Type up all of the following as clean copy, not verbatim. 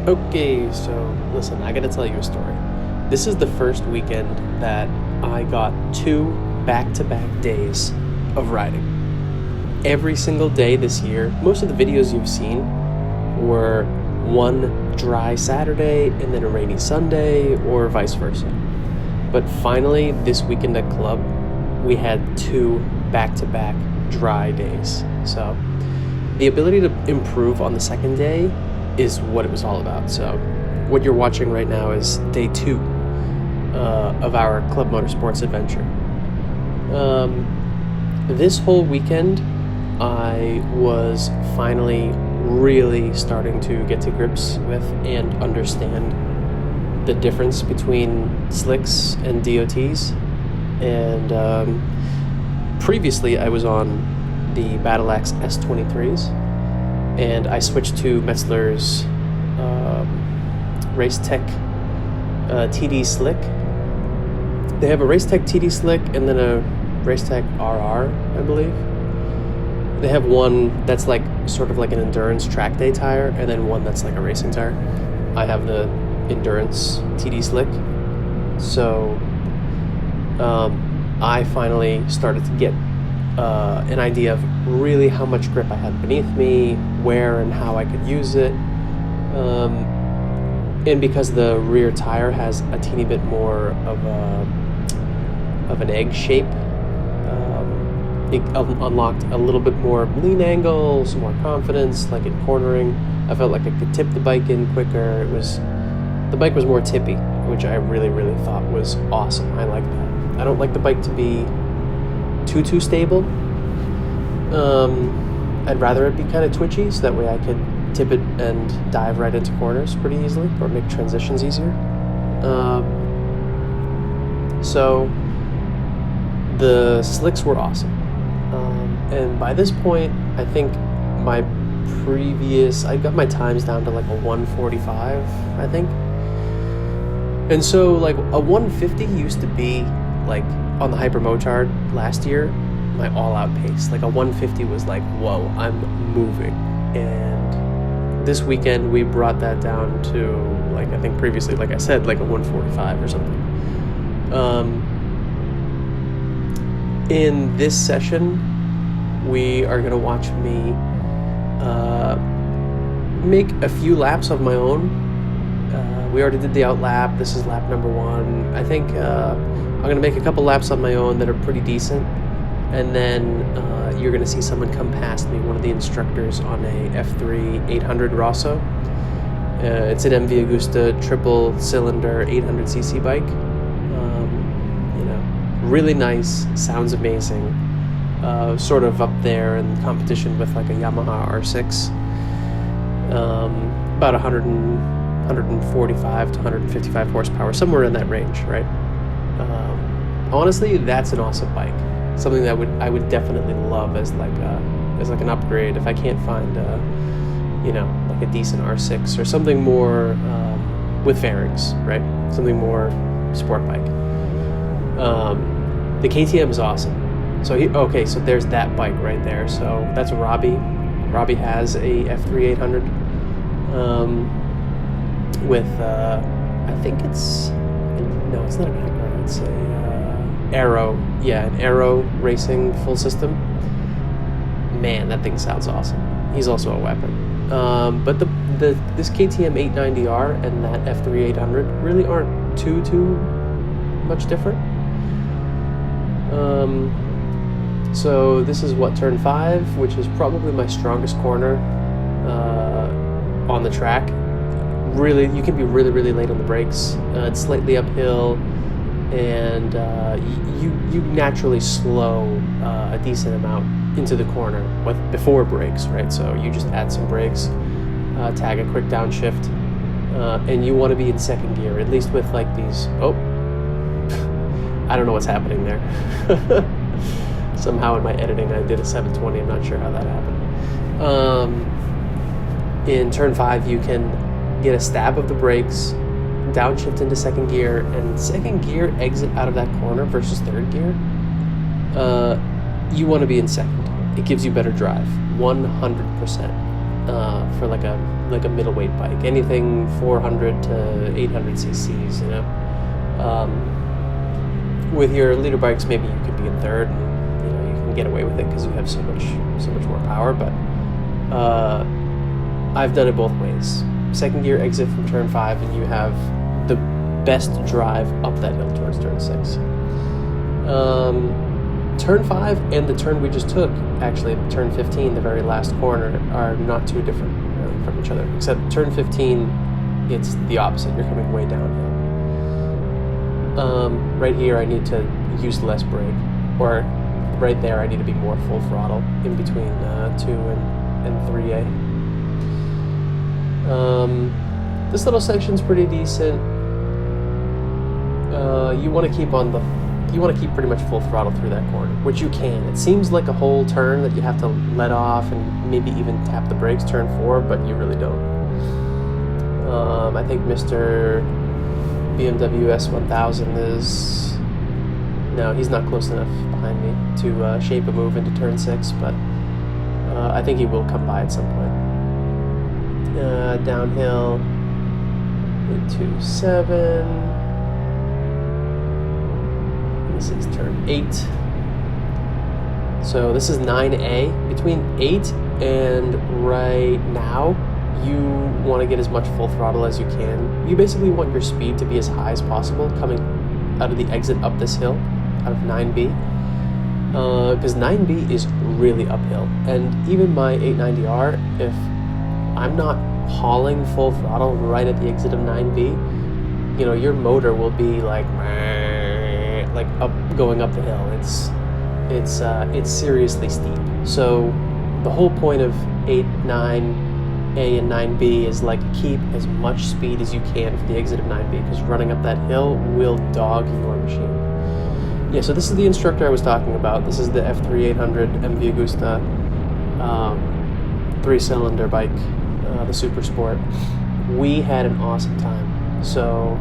Okay, so listen, I gotta tell you a story. This is the first weekend that I got 2 back-to-back days of riding. Every single day this year, most of the videos you've seen were one dry Saturday and then a rainy Sunday, or vice versa. But finally, this weekend at Club, we had 2 back-to-back dry days. So the ability to improve on the second day is what it was all about. So what you're watching right now is day 2 of our Club Motorsports adventure. This whole weekend, I was finally really starting to get to grips with and understand the difference between slicks and DOTs. And previously I was on the Battle Axe S23s, and I switched to Metzler's Racetech TD Slick. They have a Racetech TD Slick and then a Racetech RR, I believe. They have one that's like sort of like an endurance track day tire, and then one that's like a racing tire. I have the endurance TD Slick. So I finally started to get an idea of really how much grip I had beneath me, where and how I could use it. And because the rear tire has a teeny bit more of an egg shape, it unlocked a little bit more lean angle, some more confidence, like in cornering. I felt like I could tip the bike in quicker. The bike was more tippy, which I really, really thought was awesome. I like that. I don't like the bike to be too stable. I'd rather it be kind of twitchy, so that way I could tip it and dive right into corners pretty easily, or make transitions easier. So the slicks were awesome. And by this point, I think I got my times down to like a 145, I think. And so like a 150 used to be like on the Hyper Motard last year, my all-out pace. Like a 150 was like, whoa, I'm moving. And this weekend we brought that down to, like, I think previously, like I said, like a 145 or something. In this session, we are gonna watch me make a few laps of my own. We already did the out lap. This is lap number 1. I think I'm gonna make a couple laps on my own that are pretty decent, and then you're gonna see someone come past me, one of the instructors, on a F3 800 Rosso. It's an MV Agusta triple cylinder 800cc bike. Really nice, sounds amazing. Sort of up there in competition with like a Yamaha R6. About 145 to 155 horsepower, somewhere in that range, right? Honestly, that's an awesome bike. Something that I would definitely love as like an upgrade if I can't find like a decent R6 or something more with fairings, right? Something more sport bike. The KTM is awesome. So so there's that bike right there. So that's Robbie. Robbie has a F3 800 with I think it's not an Acura. It's a Aero. Yeah, an Aero racing full system. Man, that thing sounds awesome. He's also a weapon. But this KTM 890R and that F3 800 really aren't too much different. So this is turn 5, which is probably my strongest corner on the track. Really, you can be really, really late on the brakes. It's slightly uphill, and you naturally slow a decent amount into the corner before brakes, right? So you just add some brakes, tag a quick downshift, and you want to be in second gear, at least with like these. I don't know what's happening there. Somehow in my editing I did a 720. I'm not sure how that happened. In turn 5, you can get a stab of the brakes, downshift into second gear, and second gear exit out of that corner versus third gear. You want to be in second. It gives you better drive, 100%. for like a middleweight bike, anything 400 to 800 cc's. With your leader bikes, maybe you could be in third, and you can get away with it because you have so much more power. But I've done it both ways. Second gear exit from turn 5, and you have the best drive up that hill towards turn 6. Turn 5 and the turn we just took, actually turn 15, the very last corner, are not too different really from each other, except turn 15, it's the opposite. You're coming way downhill. Right here I need to use less brake, or right there I need to be more full throttle in between 2 and 3A. This little section's pretty decent. You want to keep pretty much full throttle through that corner, which you can. It seems like a whole turn that you have to let off and maybe even tap the brakes turn 4, but you really don't. I think Mr. BMW S1000 is... No, he's not close enough behind me to shape a move into turn 6, but I think he will come by at some point. Downhill into 7. This is turn 8. So this is 9A. Between 8 and right now, you want to get as much full throttle as you can. You basically want your speed to be as high as possible coming out of the exit up this hill, out of 9B. Because 9B is really uphill. And even my 890R, if I'm not hauling full throttle right at the exit of 9B, your motor will be like up going up the hill. It's seriously steep. So the whole point of 8, 9A and 9B is keep as much speed as you can for the exit of 9B, because running up that hill will dog your machine. Yeah, so this is the instructor I was talking about. This is the F3800 MV Agusta 3-cylinder bike, the Super Sport. We had an awesome time. So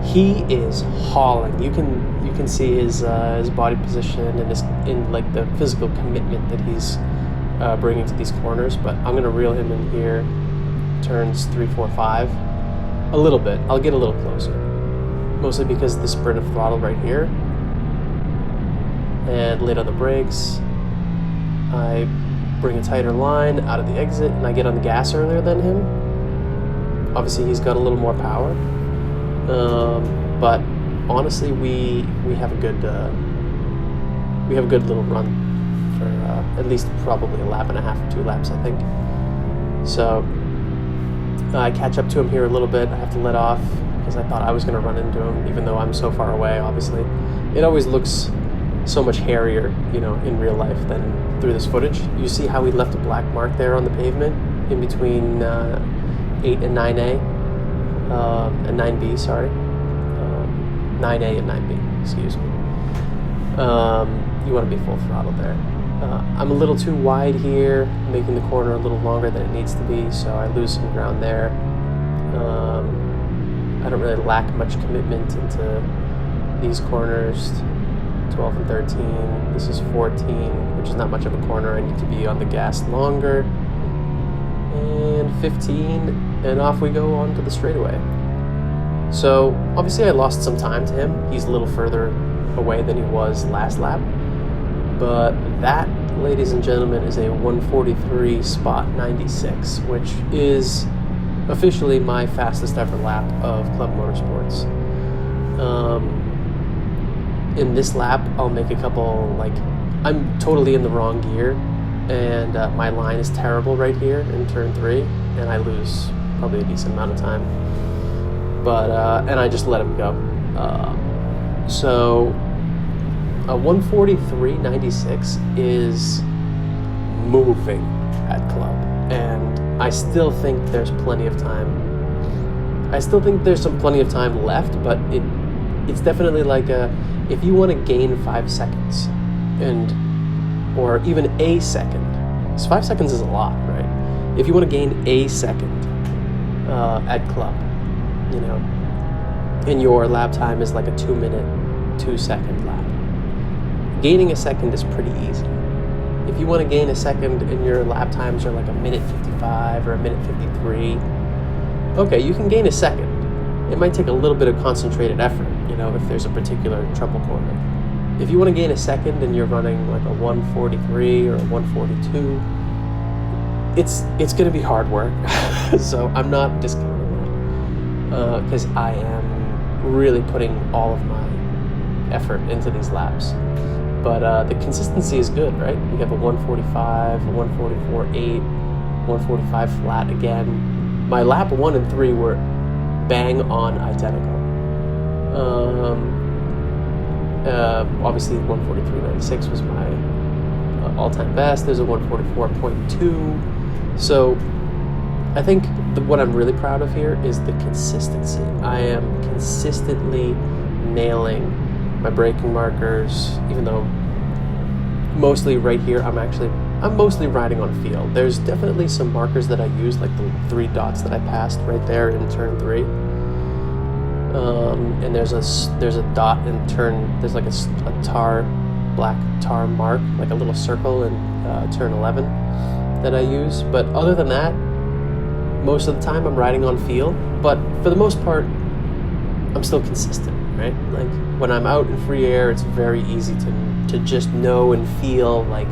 he is hauling. You can see his body position and the physical commitment that he's bringing to these corners. But I'm gonna reel him in here, turns 3, 4, 5, a little bit. I'll get a little closer, mostly because of the sprint of throttle right here, and late on the brakes. I bring a tighter line out of the exit, and I get on the gas earlier than him. Obviously, he's got a little more power. But honestly, we have a good little run for at least probably a lap and a half or 2 laps, I think. So I catch up to him here a little bit. I have to let off because I thought I was going to run into him, even though I'm so far away. Obviously, it always looks so much hairier, in real life than through this footage. You see how he left a black mark there on the pavement in between 8 and 9A. And 9B, sorry. 9A and 9B, excuse me. You want to be full throttle there. I'm a little too wide here, making the corner a little longer than it needs to be, so I lose some ground there. I don't really lack much commitment into these corners. 12 and 13. This is 14, which is not much of a corner. I need to be on the gas longer. And 15, and off we go onto the straightaway. So obviously I lost some time to him. He's a little further away than he was last lap. But that, ladies and gentlemen, is a 143 spot 96, which is officially my fastest ever lap of Club Motorsports. In this lap, I'll make a couple, I'm totally in the wrong gear, and my line is terrible right here in turn 3, and I lose probably a decent amount of time. But, and I just let him go. So, a 143.96 is moving at Club, and I still think there's plenty of time. I still think there's plenty of time left, but it's definitely if you want to gain 5 seconds, or even a second, because 5 seconds is a lot, right? If you want to gain a second at Club, and your lap time is like a 2-minute, 2-second lap, gaining a second is pretty easy. If you want to gain a second and your lap times are like a minute 55 or a minute 53, okay, you can gain a second. It might take a little bit of concentrated effort, if there's a particular trouble corner. If you want to gain a second and you're running like a 143 or a 142, it's going to be hard work. So I'm not discounting that because I am really putting all of my effort into these laps. But the consistency is good, right? We have a 145, a 144.8, 145 flat again. My lap 1 and 3 were bang on identical. Obviously 143.96 was my all-time best. There's a 144.2. So I think what I'm really proud of here is the consistency. I am consistently nailing my braking markers, even though mostly right here I'm mostly riding on feel. There's definitely some markers that I use, like the 3 dots that I passed right there in turn 3. And there's a dot in turn. There's like a black tar mark, like a little circle in turn 11 that I use. But other than that, most of the time I'm riding on feel. But for the most part, I'm still consistent, right? Like when I'm out in free air, it's very easy to just know and feel like,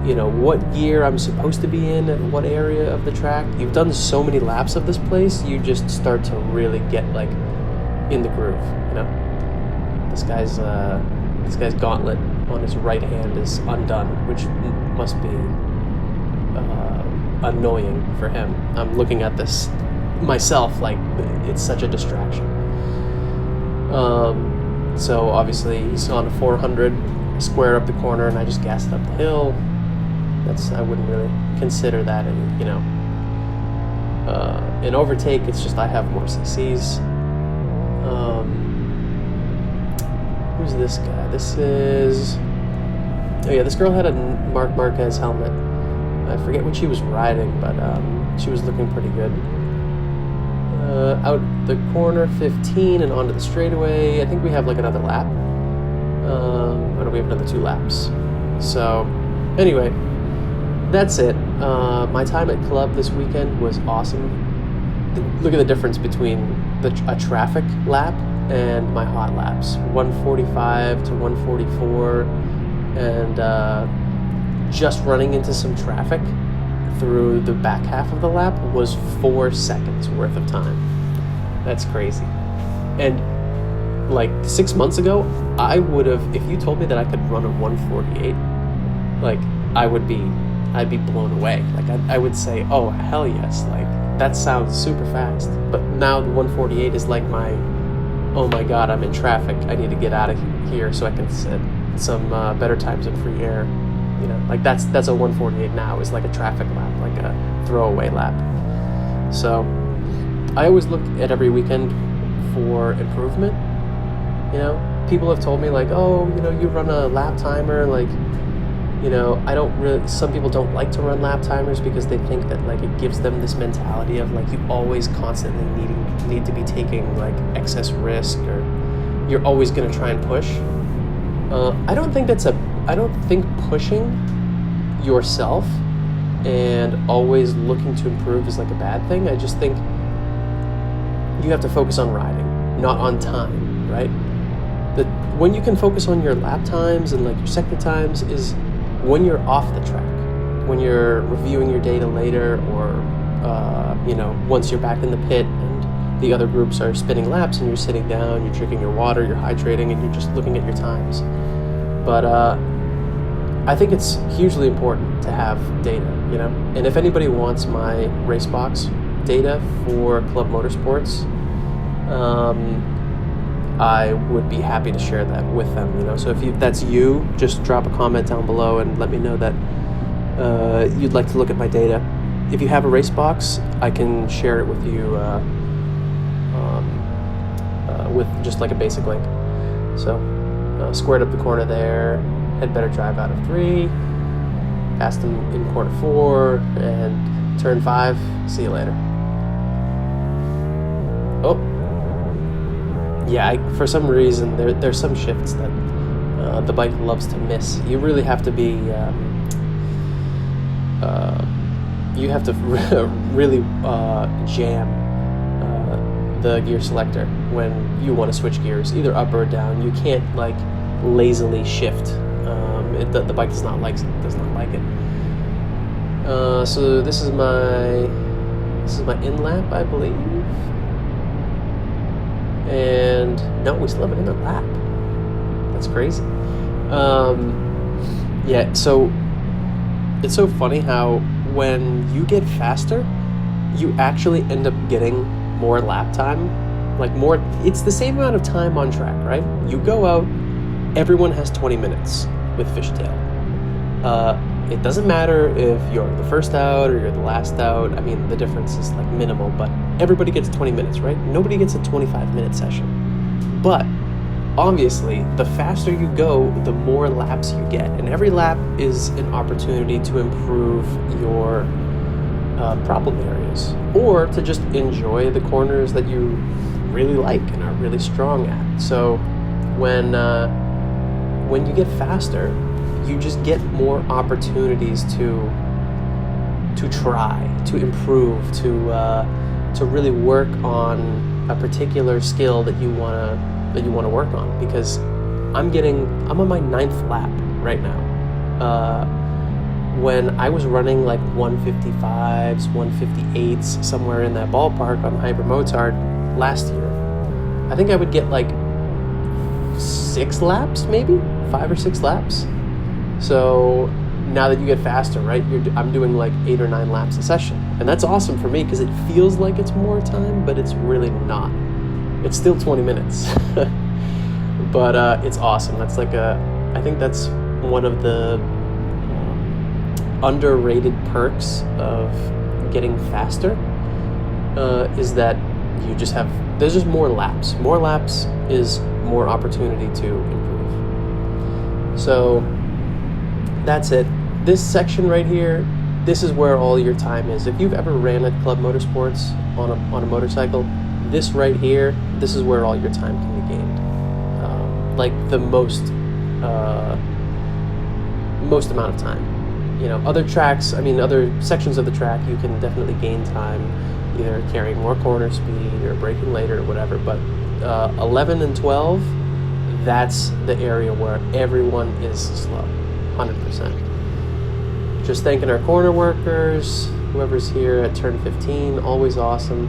what gear I'm supposed to be in and what area of the track. You've done so many laps of this place, you just start to really get like in the groove, This guy's gauntlet on his right hand is undone, which must be annoying for him. I'm looking at this myself like it's such a distraction. So obviously he's on a 400, square up the corner, and I just gassed up the hill. I wouldn't really consider that an overtake. It's just I have more CCs. Who's this guy? This girl had a Marc Marquez helmet. I forget what she was riding, but she was looking pretty good. Out the corner 15 and onto the straightaway. I think we have like another lap. We have another 2 laps. So anyway, that's it. My time at Club this weekend was awesome. Look at the difference between a traffic lap and my hot laps. 145 to 144, and just running into some traffic through the back half of the lap was 4 seconds worth of time. That's crazy. And like 6 months ago, I would have, if you told me that I could run a 148, like I'd be blown away. Like I would say, oh hell yes, like that sounds super fast. But now the 148 is like oh my god, I'm in traffic, I need to get out of here so I can set some better times in free air. Like that's a 148 now, is like a traffic lap, like a throwaway lap. So I always look at every weekend for improvement. People have told me like, oh, you run a lap timer, like, some people don't like to run lap timers because they think that like it gives them this mentality of like you always constantly need to be taking like excess risk, or you're always going to try and push. I don't think pushing yourself and always looking to improve is like a bad thing. I just think you have to focus on riding, not on time, right? When you can focus on your lap times and like your sector times is when you're off the track, when you're reviewing your data later, or once you're back in the pit and the other groups are spinning laps and you're sitting down, you're drinking your water, you're hydrating, and you're just looking at your times. But I think it's hugely important to have data, and if anybody wants my Racebox data for Club Motorsports, I would be happy to share that with them, So if that's you, just drop a comment down below and let me know that you'd like to look at my data. If you have a Racebox, I can share it with you with just like a basic link. So squared up the corner there, had better drive out of 3, passed them in corner 4, and turn 5, see you later. Oh. Yeah, for some reason, there's some shifts that the bike loves to miss. You really have to be you have to really jam the gear selector when you want to switch gears, either up or down. You can't like lazily shift. The bike does not like it. So this is my in lap, I believe. And no, we still have an inner lap. That's crazy. Yeah, so it's so funny how when you get faster, you actually end up getting more lap time. Like more, it's the same amount of time on track, right? You go out, everyone has 20 minutes with fishtail. It doesn't matter if you're the first out or you're the last out. I mean, the difference is like minimal, but everybody gets 20 minutes, right? Nobody gets a 25-minute session. But obviously, the faster you go, the more laps you get. And every lap is an opportunity to improve your problem areas, or to just enjoy the corners that you really like and are really strong at. So when you get faster, you just get more opportunities to try, to improve, to really work on a particular skill that you wanna work on. Because I'm on my 9th lap right now. When I was running like 155s, 158s, somewhere in that ballpark on Hyper Motard last year, I think I would get like 6 laps, maybe 5 or 6 laps. So now that you get faster, right, I'm doing like 8 or 9 laps a session, and that's awesome for me because it feels like it's more time, but it's really not. It's still 20 minutes, but it's awesome. That's like I think that's one of the underrated perks of getting faster, is that there's just more laps. More laps is more opportunity to improve. So that's it. This section right here, this is where all your time is. If you've ever ran at Club Motorsports on a motorcycle, this right here, this is where all your time can be gained. Like the most amount of time. You know, other sections of the track, you can definitely gain time, either carrying more corner speed or braking later or whatever. But 11 and 12, that's the area where everyone is slow, 100%. Just thanking our corner workers, whoever's here at turn 15, always awesome.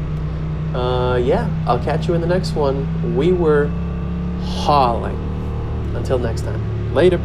Yeah, I'll catch you in the next one. We were hauling. Until next time, later.